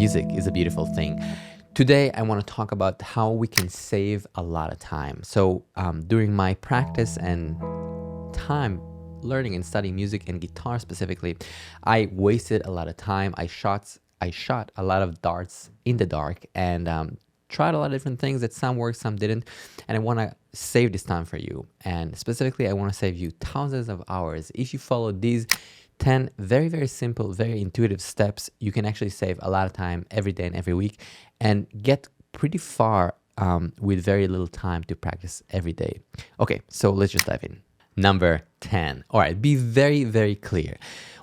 music is a beautiful thing. Today, I want to talk about how we can save a lot of time. So, during my practice and time learning and studying music and guitar specifically, I wasted a lot of time. I shot a lot of darts in the dark and tried a lot of different things that some worked, some didn't. And I want to save this time for you. And specifically, I want to save you thousands of hours. If you follow these 10 very, very simple, very intuitive steps, you can actually save a lot of time every day and every week and get pretty far with very little time to practice every day. Okay, so let's just dive in. Number 10. All right, be very, very clear.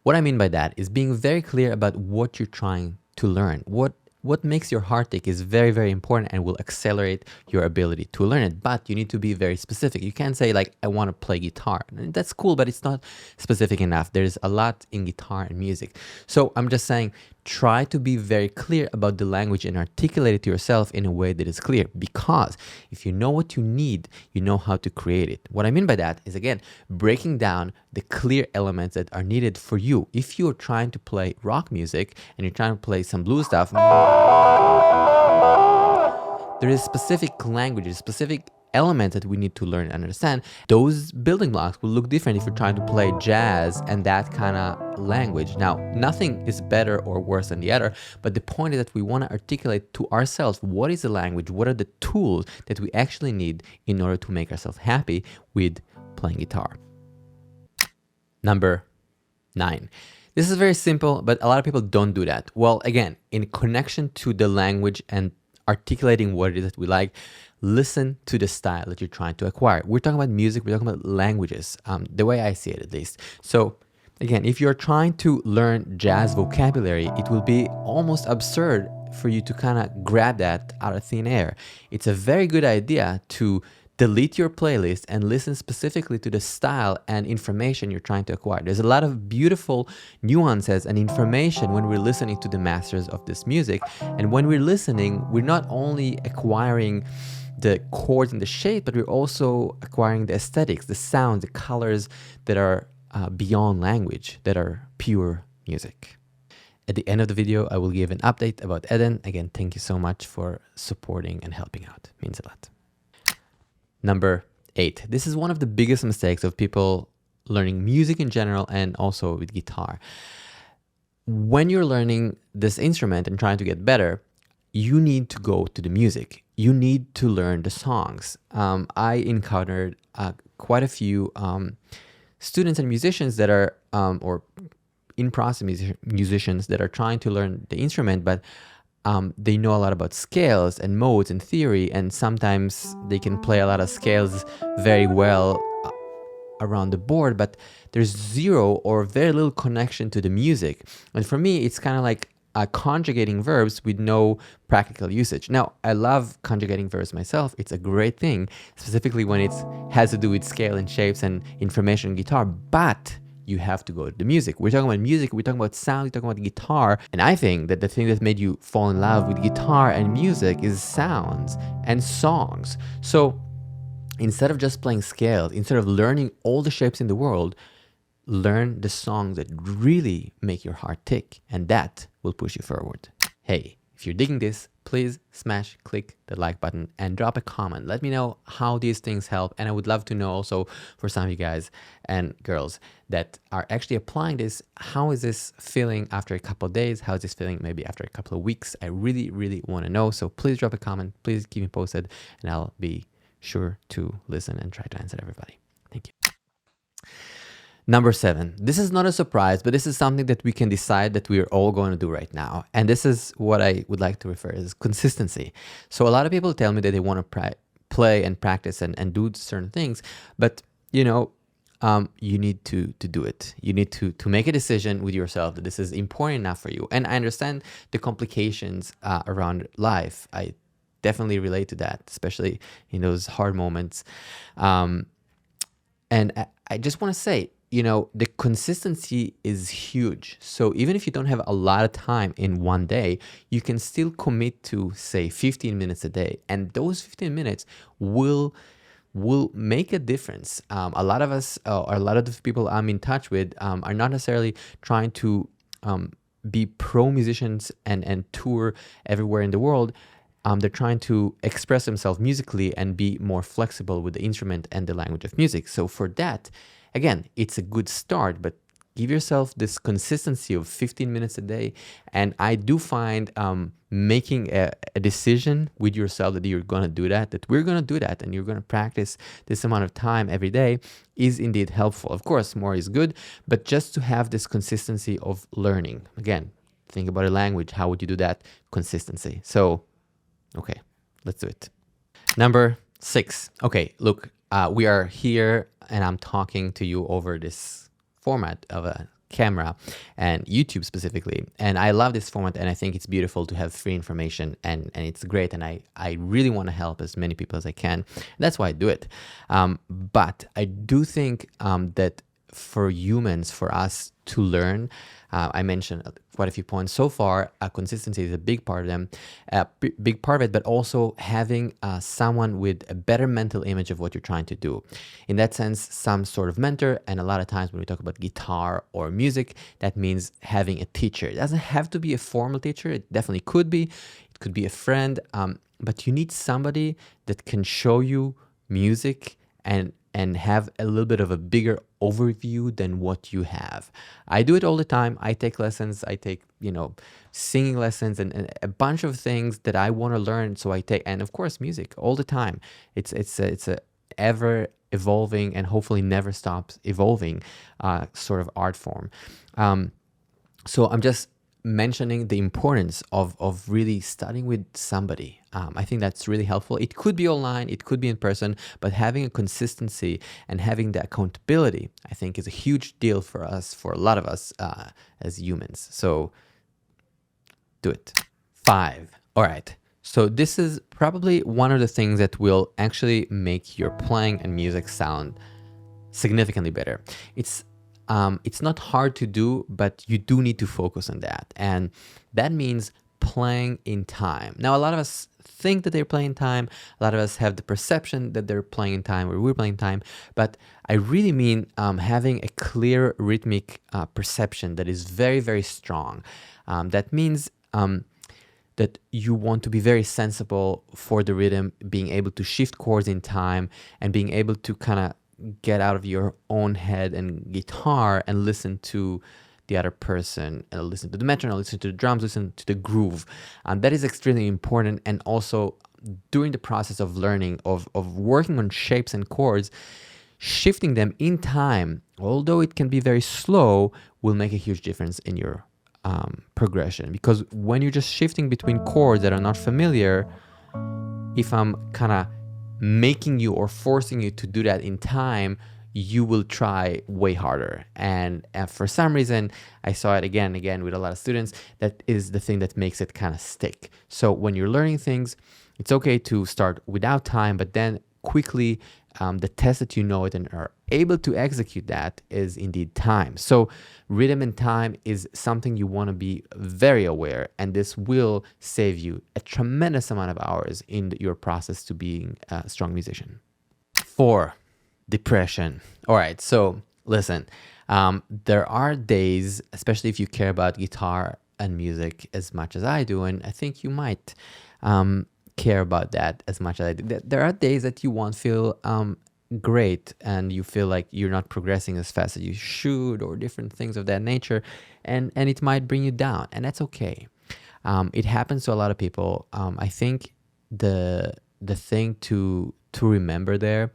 What I mean by that is being very clear about what you're trying to learn. What makes your heart tick is very, very important and will accelerate your ability to learn it. But you need to be very specific. You can't say like, I want to play guitar. That's cool, but it's not specific enough. There's a lot in guitar and music. So I'm just saying, try to be very clear about the language and articulate it to yourself in a way that is clear. Because if you know what you need, you know how to create it. What I mean by that is, again, breaking down the clear elements that are needed for you. If you're trying to play rock music and you're trying to play some blues stuff, there is specific languages, specific elements that we need to learn and understand. Those building blocks will look different if you're trying to play jazz and that kind of language. Now, nothing is better or worse than the other, but the point is that we want to articulate to ourselves what is the language, what are the tools that we actually need in order to make ourselves happy with playing guitar. Number 9. This is very simple, but a lot of people don't do that. Well, again, in connection to the language and articulating what it is that we like, listen to the style that you're trying to acquire. We're talking about music, we're talking about languages, the way I see it at least. So again, if you're trying to learn jazz vocabulary, it will be almost absurd for you to kind of grab that out of thin air. It's a very good idea to delete your playlist and listen specifically to the style and information you're trying to acquire. There's a lot of beautiful nuances and information when we're listening to the masters of this music. And when we're listening, we're not only acquiring the chords and the shape, but we're also acquiring the aesthetics, the sounds, the colors that are beyond language, that are pure music. At the end of the video, I will give an update about Eden. Again, thank you so much for supporting and helping out. It means a lot. Number 8. This is one of the biggest mistakes of people learning music in general and also with guitar. When you're learning this instrument and trying to get better, you need to go to the music. You need to learn the songs. I encountered quite a few students and musicians that are, or in-process musicians that are trying to learn the instrument, but they know a lot about scales and modes and theory, and sometimes they can play a lot of scales very well around the board, but there's zero or very little connection to the music. And for me, it's kind of like conjugating verbs with no practical usage. Now, I love conjugating verbs myself. It's a great thing, specifically when it has to do with scale and shapes and information in guitar, but you have to go to the music. We're talking about music, we're talking about sound, we're talking about guitar. And I think that the thing that made you fall in love with guitar and music is sounds and songs. So instead of just playing scales, instead of learning all the shapes in the world, learn the songs that really make your heart tick, and that will push you forward. Hey, if you're digging this, please click the like button and drop a comment. Let me know how these things help. And I would love to know also for some of you guys and girls that are actually applying this, how is this feeling after a couple of days? How is this feeling maybe after a couple of weeks? I really, really want to know. So please drop a comment, please keep me posted, and I'll be sure to listen and try to answer everybody. Thank you. Number 7, this is not a surprise, but this is something that we can decide that we're all going to do right now. And this is what I would like to refer as consistency. So a lot of people tell me that they want to play and practice and do certain things, but you know, you need to do it. You need to make a decision with yourself that this is important enough for you. And I understand the complications around life. I definitely relate to that, especially in those hard moments. And I just want to say, you know, the consistency is huge. So even if you don't have a lot of time in one day, you can still commit to, say, 15 minutes a day. And those 15 minutes will make a difference. A lot of us, or a lot of the people I'm in touch with, are not necessarily trying to be pro musicians and tour everywhere in the world. They're trying to express themselves musically and be more flexible with the instrument and the language of music. So for that, again, it's a good start, but give yourself this consistency of 15 minutes a day. And I do find making a decision with yourself that you're going to do that, that we're going to do that, and you're going to practice this amount of time every day is indeed helpful. Of course, more is good, but just to have this consistency of learning. Again, think about a language. How would you do that? Consistency. So, okay, let's do it. Number 6. Okay, look, we are here and I'm talking to you over this format of a camera and YouTube specifically. And I love this format and I think it's beautiful to have free information and it's great. And I really want to help as many people as I can. That's why I do it. But I do think that for humans, for us to learn, I mentioned quite a few points so far. Consistency is a big part of them, big part of it, but also having someone with a better mental image of what you're trying to do. In that sense, some sort of mentor. And a lot of times when we talk about guitar or music, that means having a teacher. It doesn't have to be a formal teacher. It definitely could be. It could be a friend. But you need somebody that can show you music and have a little bit of a bigger overview than what you have. I do it all the time. I take lessons. I take, singing lessons and a bunch of things that I want to learn. So I take, and of course, music all the time. It's a ever evolving and hopefully never stops evolving sort of art form. So I'm just mentioning the importance of really studying with somebody. I think that's really helpful. It could be online, it could be in person, but having a consistency and having the accountability, I think, is a huge deal for us, for a lot of us as humans. So do it. 5. All right. So this is probably one of the things that will actually make your playing and music sound significantly better. It's not hard to do, but you do need to focus on that. And that means playing in time. Now, a lot of us think that they're playing in time. A lot of us have the perception that they're playing in time or we're playing in time. But I really mean having a clear rhythmic perception that is very, very strong. That means that you want to be very sensible for the rhythm, being able to shift chords in time and being able to kind of get out of your own head and guitar and listen to the other person, and listen to the metronome, listen to the drums, listen to the groove. That is extremely important. And also during the process of learning, of working on shapes and chords, shifting them in time, although it can be very slow, will make a huge difference in your progression. Because when you're just shifting between chords that are not familiar, if I'm kind of making you or forcing you to do that in time, you will try way harder. And for some reason, I saw it again and again with a lot of students, that is the thing that makes it kind of stick. So when you're learning things, it's okay to start without time, but then quickly the test that you know it and are able to execute that is indeed time. So rhythm and time is something you want to be very aware, and this will save you a tremendous amount of hours in your process to being a strong musician. 4, depression. All right, so listen, there are days, especially if you care about guitar and music as much as I do, and I think you might care about that as much as I do. There are days that you won't feel great and you feel like you're not progressing as fast as you should, or different things of that nature, and it might bring you down, and that's okay. It happens to a lot of people. I think the thing to remember there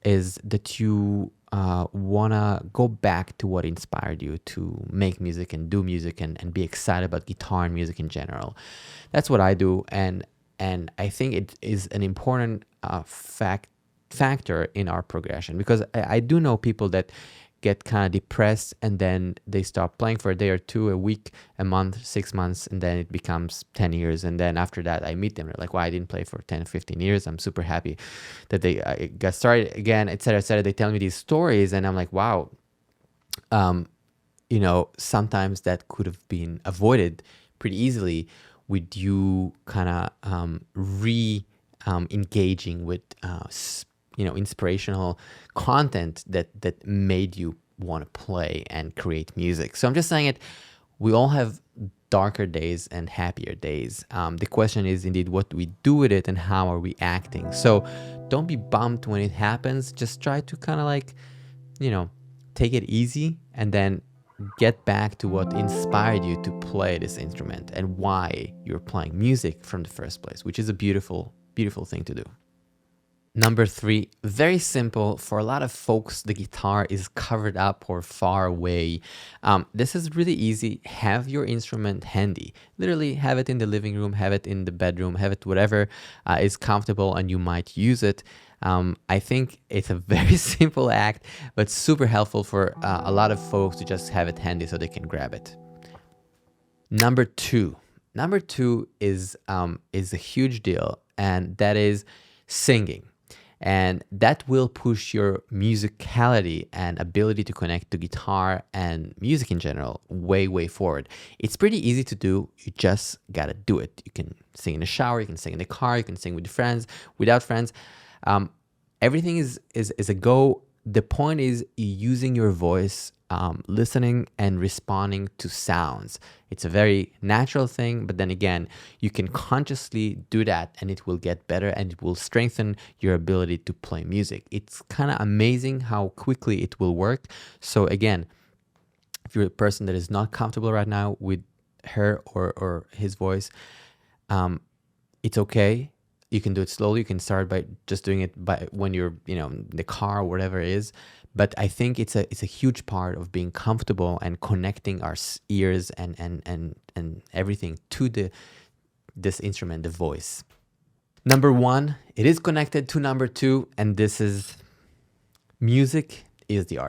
is that you wanna go back to what inspired you to make music and do music and be excited about guitar and music in general. That's what I do, and I think it is an important factor in our progression, because I do know people that get kind of depressed and then they stop playing for a day or two, a week, a month, 6 months, and then it becomes 10 years. And then after that, I meet them. They're like, well, I didn't play for 10, 15 years. I'm super happy that they got started again, et cetera, et cetera. They tell me these stories and I'm like, wow, sometimes that could have been avoided pretty easily with you kind of engaging with inspirational content that made you want to play and create music. So I'm just saying it. We all have darker days and happier days. The question is indeed what do we do with it and how are we acting? So don't be bummed when it happens. Just try to kind of like, take it easy and then get back to what inspired you to play this instrument and why you're playing music from the first place, which is a beautiful, beautiful thing to do. Number 3, very simple. For a lot of folks, the guitar is covered up or far away. This is really easy. Have your instrument handy. Literally have it in the living room, have it in the bedroom, have it whatever is comfortable and you might use it. I think it's a very simple act, but super helpful for a lot of folks to just have it handy so they can grab it. Number 2 is a huge deal, and that is singing. And that will push your musicality and ability to connect to guitar and music in general way, way forward. It's pretty easy to do. You just gotta do it. You can sing in the shower, you can sing in the car, you can sing with friends, without friends. Everything is a go. The point is using your voice, listening and responding to sounds. It's a very natural thing, but then again, you can consciously do that and it will get better and it will strengthen your ability to play music. It's kind of amazing how quickly it will work. So again, if you're a person that is not comfortable right now with her or his voice, it's okay. You can do it slowly. You can start by just doing it by when you're, in the car or whatever it is. But I think it's a huge part of being comfortable and connecting our ears and everything to this instrument, the voice. Number 1, it is connected to number 2, and this is music is the art of